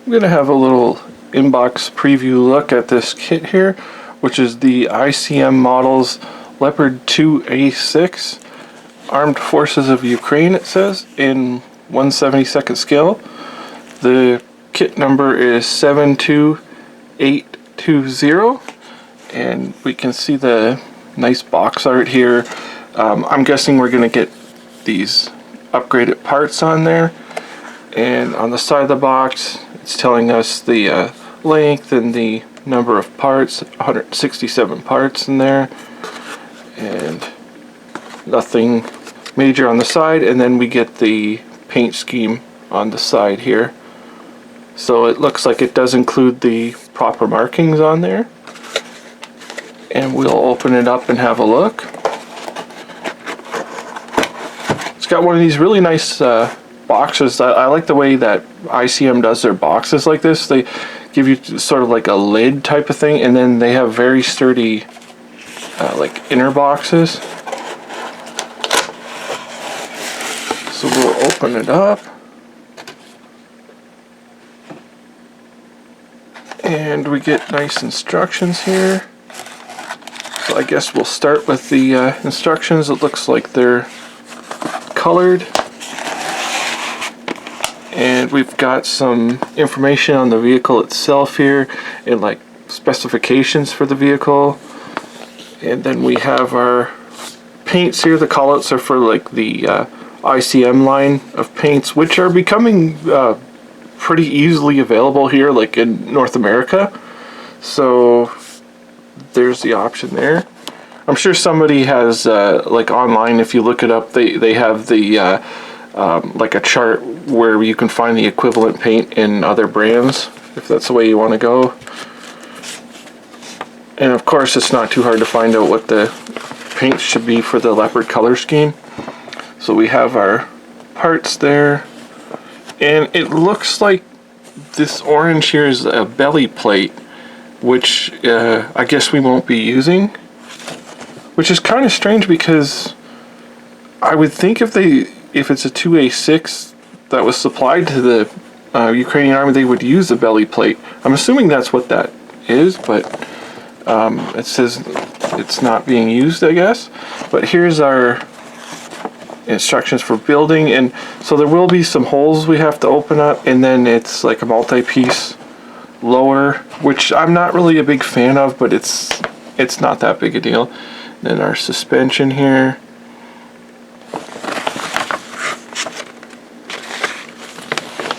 I'm going to have a little inbox preview look at this kit here, which is the ICM Models Leopard 2A6 Armed Forces of Ukraine, it says, in 1/72 scale. The kit number is 72820, and we can see the nice box art here. I'm guessing we're going to get these upgraded parts on there, and on the side of the box it's telling us the length and the number of parts, 167 parts in there, and nothing major on the side. And then we get the paint scheme on the side here, so it looks like it does include the proper markings on there. And we'll open it up and have a look. It's got one of these really nice boxes. I like the way that ICM does their boxes like this. They give you sort of like a lid type of thing, and then they have very sturdy like inner boxes. So we'll open it up, and we get nice instructions here. So I guess we'll start with the instructions. It looks like they're colored, and we've got some information on the vehicle itself here, and like specifications for the vehicle. And then we have our paints here. The callouts are for like the ICM line of paints, which are becoming pretty easily available here, like in North America. So there's the option there. I'm sure somebody has like online, if you look it up, they have the like a chart where you can find the equivalent paint in other brands, if that's the way you want to go. And of course it's not too hard to find out what the paint should be for the Leopard color scheme. So we have our parts there, and it looks like this orange here is a belly plate, which I guess we won't be using, which is kind of strange, because I would think if it's a 2A6 that was supplied to the Ukrainian army, they would use the belly plate. I'm assuming that's what that is, but it says it's not being used, I guess. But here's our instructions for building, and so there will be some holes we have to open up, and then it's like a multi-piece lower, which I'm not really a big fan of, but it's not that big a deal. Then our suspension here,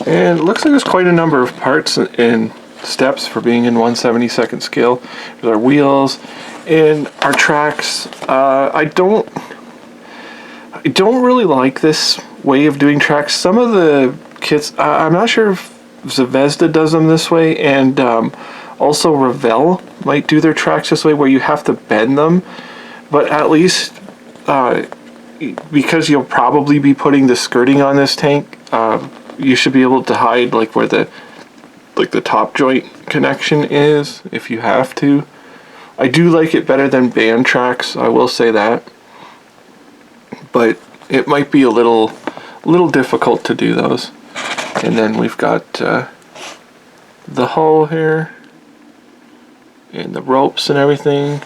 and it looks like there's quite a number of parts and steps for being in 1/72 scale. There's our wheels and our tracks. I don't really like this way of doing tracks. Some of the kits, I'm not sure if Zvezda does them this way, and also Revell might do their tracks this way, where you have to bend them. But at least because you'll probably be putting the skirting on this tank, you should be able to hide like where the top joint connection is if you have to. I do like it better than band tracks, I will say that, but it might be a little difficult to do those. And then we've got the hull here and the ropes and everything.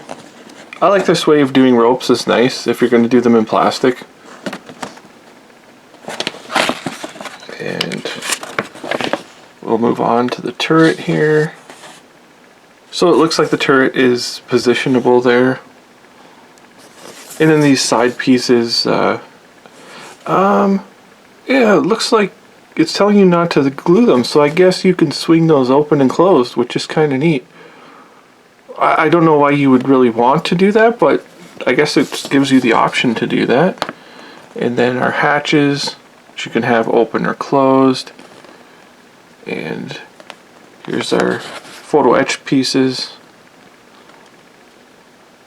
I like this way of doing ropes. It's nice if you're going to do them in plastic. And we'll move on to the turret here. So it looks like the turret is positionable there. And then these side pieces, yeah, it looks like it's telling you not to glue them, so I guess you can swing those open and closed, which is kind of neat. I don't know why you would really want to do that, but I guess it gives you the option to do that. And then our hatches, which you can have open or closed. And here's our photo etch pieces,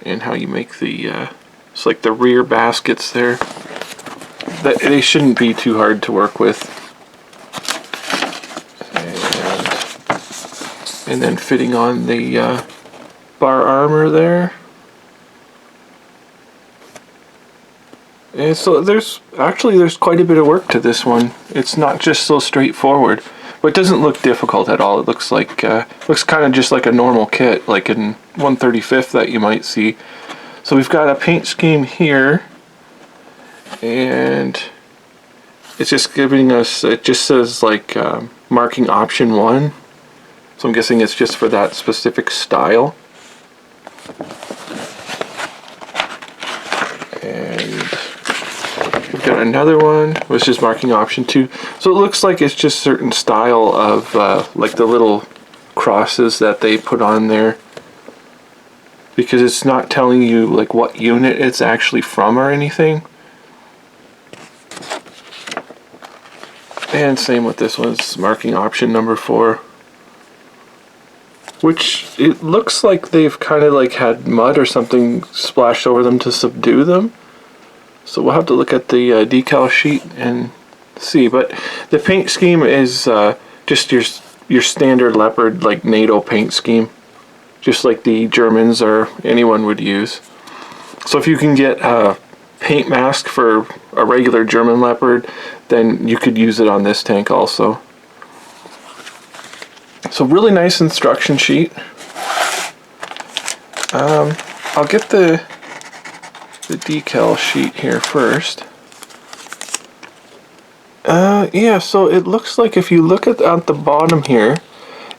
and how you make the it's like the rear baskets there. They shouldn't be too hard to work with. And then fitting on the bar armor there. And so there's quite a bit of work to this one. It's not just so straightforward. But it doesn't look difficult at all. It looks like looks kind of just like a normal kit, like in 1/35 that you might see. So we've got a paint scheme here, and it's just giving us, it just says like marking option 1. So I'm guessing it's just for that specific style. And we've got another one which is marking option 2. So it looks like it's just certain style of like the little crosses that they put on there, because it's not telling you like what unit it's actually from or anything. And same with this one, it's marking option number 4, which it looks like they've kind of like had mud or something splashed over them to subdue them. So we'll have to look at the decal sheet and see. But the paint scheme is just your standard Leopard like NATO paint scheme, just like the Germans or anyone would use. So if you can get a paint mask for a regular German Leopard, then you could use it on this tank also. So really nice instruction sheet. I'll get the decal sheet here first. Yeah, so it looks like if you look at the bottom here,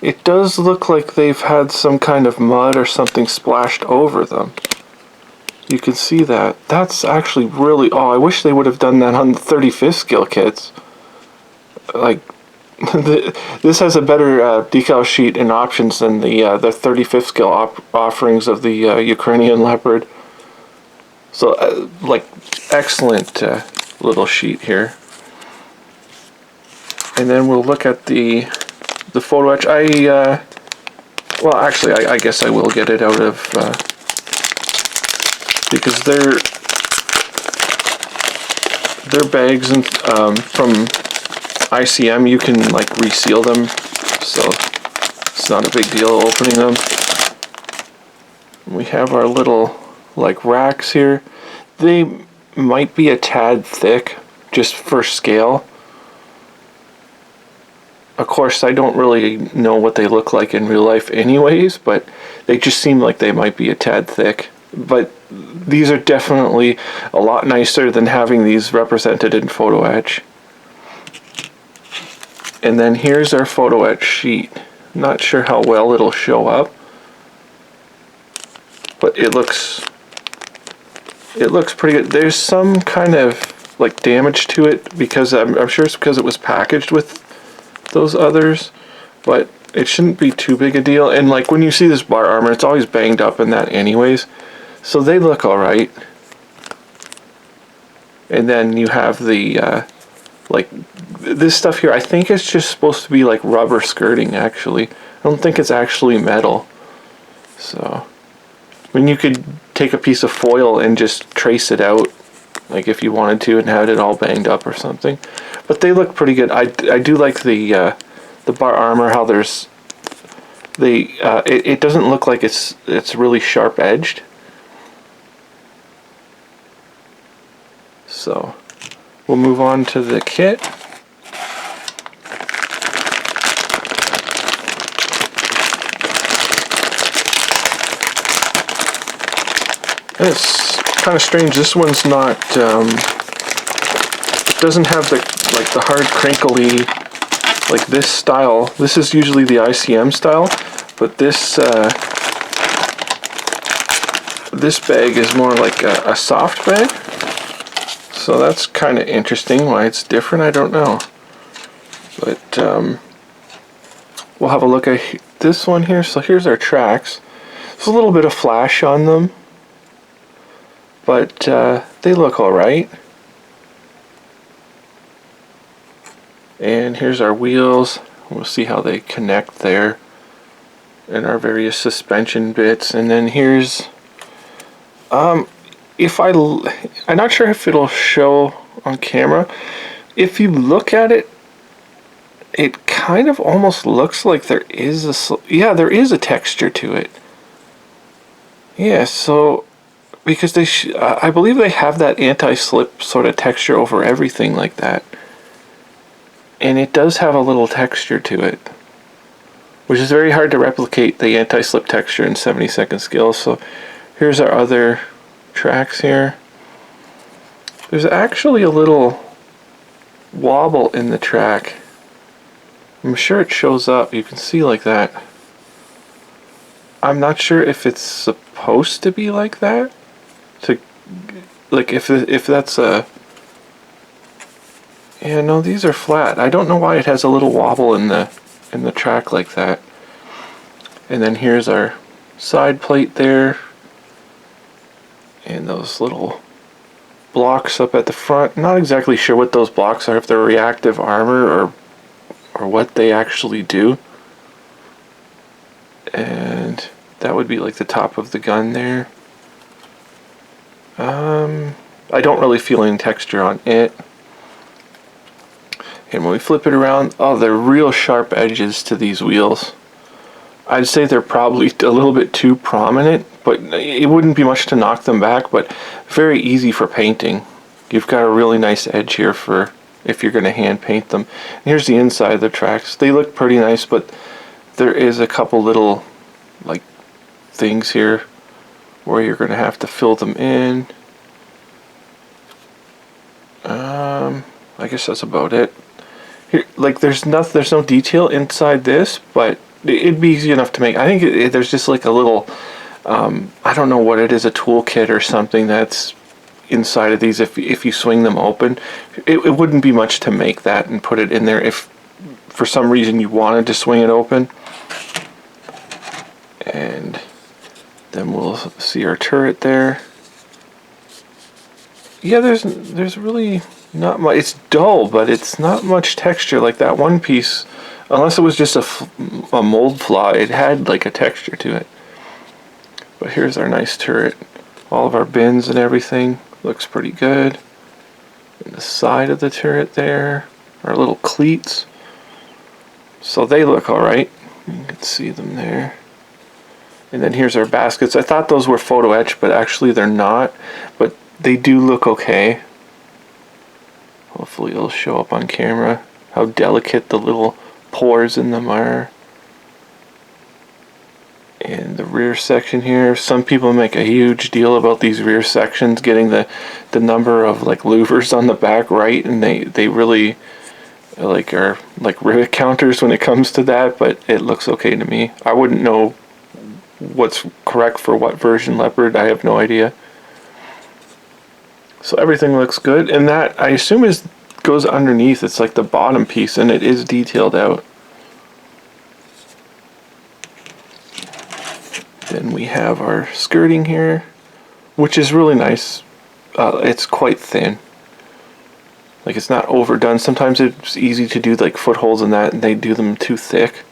it does look like they've had some kind of mud or something splashed over them. You can see that. That's actually really, oh, I wish they would have done that on the 35th scale kits. Like, this has a better decal sheet and options than the 35th scale offerings of the Ukrainian Leopard. So, like, excellent little sheet here. And then we'll look at the photo etch. Well, actually, I guess I will get it out of, because their bags and from ICM, you can like reseal them, so it's not a big deal opening them. We have our little like racks here. They might be a tad thick just for scale. Of course, I don't really know what they look like in real life anyways, but they just seem like they might be a tad thick. But these are definitely a lot nicer than having these represented in photo etch. And then here's our photo etch sheet. Not sure how well it'll show up, but it looks pretty good. There's some kind of like damage to it because I'm sure it's because it was packaged with those others, but it shouldn't be too big a deal. And like when you see this bar armor, it's always banged up in that anyways, so they look alright. And then you have the like this stuff here. I think it's just supposed to be like rubber skirting actually. I don't think it's actually metal. So I mean, you could take a piece of foil and just trace it out, like if you wanted to, and have it all banged up or something. But they look pretty good. I do like the bar armor. How there's it doesn't look like it's really sharp edged. So we'll move on to the kit. And it's kind of strange. This one's not. It doesn't have the hard crinkly like this style. This is usually the ICM style, but this this bag is more like a soft bag. So that's kind of interesting. Why it's different, I don't know. But we'll have a look at this one here. So here's our tracks. There's a little bit of flash on them, but they look alright. And here's our wheels. We'll see how they connect there, and our various suspension bits. And then here's I'm not sure if it'll show on camera. If you look at it, it kind of almost looks like there is there is a texture to it. Yeah, so because I believe they have that anti-slip sort of texture over everything like that. And it does have a little texture to it, which is very hard to replicate the anti-slip texture in 70-second scale. So here's our other tracks here. There's actually a little wobble in the track. I'm sure it shows up. You can see like that. I'm not sure if it's supposed to be like that. To like if that's a yeah, no, these are flat. I don't know why it has a little wobble in the track like that. And then here's our side plate there. And those little blocks up at the front. Not exactly sure what those blocks are, if they're reactive armor or what they actually do. And that would be like the top of the gun there. I don't really feel any texture on it. And when we flip it around, oh, they're real sharp edges to these wheels. I'd say they're probably a little bit too prominent, but it wouldn't be much to knock them back, but very easy for painting. You've got a really nice edge here for if you're going to hand paint them. And here's the inside of the tracks. They look pretty nice, but there is a couple little like things here where you're going to have to fill them in. I guess that's about it. Here, like there's no detail inside this, but it'd be easy enough to make. I think there's just like a little, I don't know what it is, a toolkit or something that's inside of these. If you swing them open, it wouldn't be much to make that and put it in there if for some reason you wanted to swing it open. And then we'll see our turret there. Yeah, there's really not much. It's dull, but it's not much texture. Like that one piece, unless it was just a mold flaw, it had like a texture to it. But here's our nice turret. All of our bins and everything looks pretty good. And the side of the turret there, our little cleats. So they look alright. You can see them there. And then here's our baskets. I thought those were photo etched, but actually they're not. But they do look okay. Hopefully it'll show up on camera how delicate the little pores in them are. And the rear section here, some people make a huge deal about these rear sections getting the number of like louvers on the back right, and they really like are like rivet counters when it comes to that, but it looks okay to me. I wouldn't know what's correct for what version Leopard. I have no idea. So everything looks good, and that I assume goes underneath. It's like the bottom piece, and it is detailed out. Then we have our skirting here, which is really nice. It's quite thin. Like it's not overdone. Sometimes it's easy to do like footholds and that, and they do them too thick.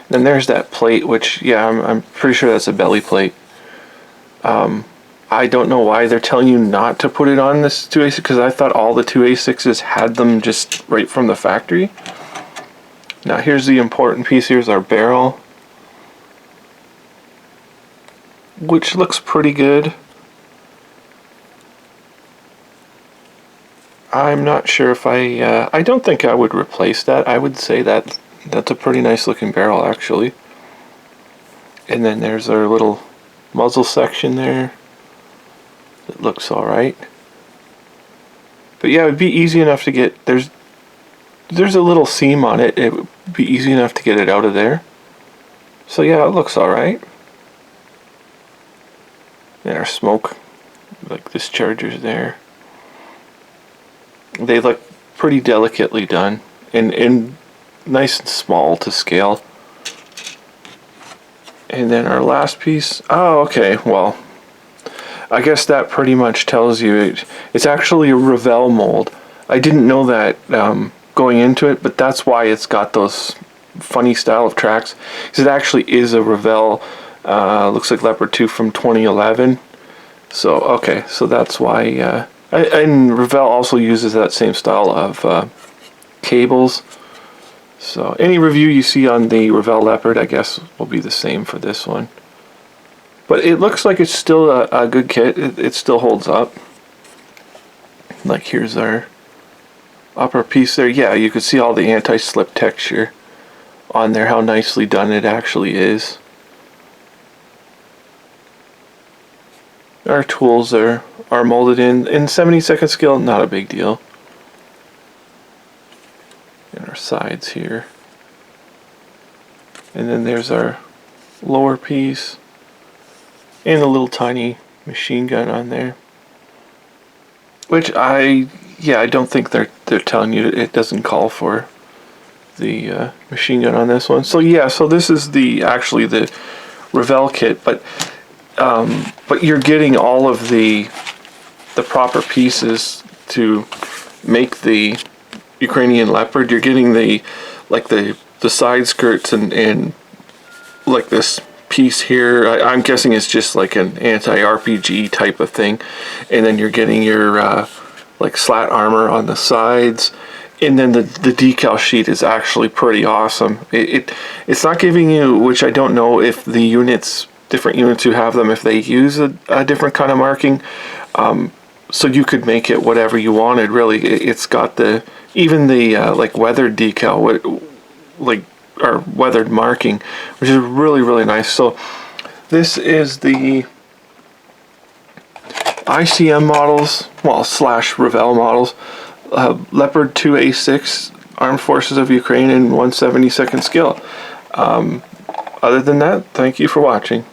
Then there's that plate, which yeah, I'm pretty sure that's a belly plate. I don't know why they're telling you not to put it on this 2A6, because I thought all the 2A6s had them just right from the factory. Now here's the important piece. Here's our barrel, which looks pretty good. I'm not sure if I don't think I would replace that. I would say that that's a pretty nice looking barrel actually. And then there's our little muzzle section there. It looks alright. But yeah, it would be easy enough to get, there's a little seam on it. It would be easy enough to get it out of there. So yeah, it looks alright. And our smoke, like dischargers there. They look pretty delicately done and nice and small to scale. And then our last piece, oh okay, well, I guess that pretty much tells you it's actually a Revell mold. I didn't know that going into it, but that's why it's got those funny style of tracks. Because it actually is a Revell, looks like Leopard 2 from 2011. So, okay, so that's why, and Revell also uses that same style of cables. So any review you see on the Revell Leopard, I guess, will be the same for this one. But it looks like it's still a good kit. It still holds up. Like here's our upper piece there, yeah, you can see all the anti-slip texture on there, how nicely done it actually is. Our tools are molded in 72nd scale, not a big deal. And our sides here. And then there's our lower piece. And a little tiny machine gun on there. Which I don't think they're telling you it doesn't call for the machine gun on this one. So yeah, so this is actually the Revell kit, but you're getting all of the proper pieces to make the Ukrainian Leopard. You're getting the side skirts and like this piece here. I'm guessing it's just like an anti-RPG type of thing, and then you're getting your like slat armor on the sides, and then the decal sheet is actually pretty awesome. It's not giving you, which I don't know if the different units who have them, if they use a different kind of marking, so you could make it whatever you wanted. Really, it's got even the like weathered decal, or weathered marking, which is really, really nice. So this is the ICM models, well, / Revell models, Leopard 2A6, Armed Forces of Ukraine in 1/72nd scale. Other than that, thank you for watching.